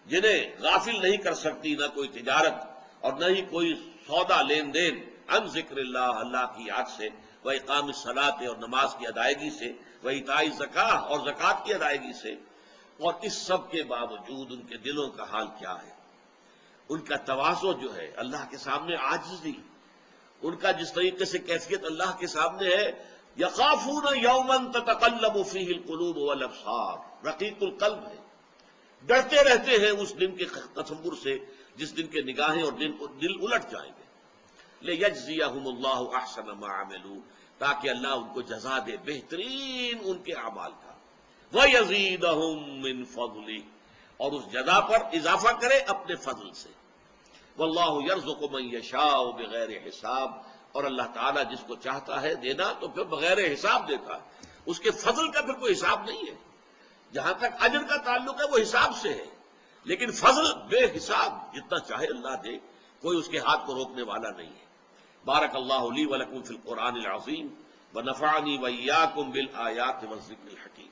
جنہیں غافل نہیں کر سکتی نہ کوئی تجارت اور نہ ہی کوئی سودا لین دین عن ذکر اللہ، اللہ کی یاد سے، و اقام الصلاۃ اور نماز کی ادائیگی سے، و ایتاء الزکاۃ اور زکوٰۃ کی ادائیگی سے، اور اس سب کے باوجود ان کے دلوں کا حال کیا ہے؟ ان کا تواضع جو ہے اللہ کے سامنے عاجزی، ان کا جس طریقے سے کیفیت اللہ کے سامنے ہے، یخافون یوما تتقلب فیہ القلوب والابصار، رقیق القلب ہے، ڈرتے رہتے ہیں اس دن کے تصور سے جس دن کے نگاہیں اور دل الٹ جائیں گے۔ لیجزیہم اللہ احسن ما عملوا، تاکہ اللہ ان کو جزا دے بہترین ان کے اعمال کا، ویزیدہم من فضلہ، اور اس جزا پر اضافہ کرے اپنے فضل سے۔ واللہ یرزق من یشاء بغیر حساب، اور اللہ تعالیٰ جس کو چاہتا ہے دینا تو پھر بغیر حساب دیتا ہے، اس کے فضل کا پھر کوئی حساب نہیں ہے۔ جہاں تک اجر کا تعلق ہے وہ حساب سے ہے، لیکن فضل بے حساب، جتنا چاہے اللہ دے، کوئی اس کے ہاتھ کو روکنے والا نہیں ہے۔ بارک اللہ لی ولکم فی القرآن العظیم ونفعنی وإیاکم بالآیات والذکر الحکیم۔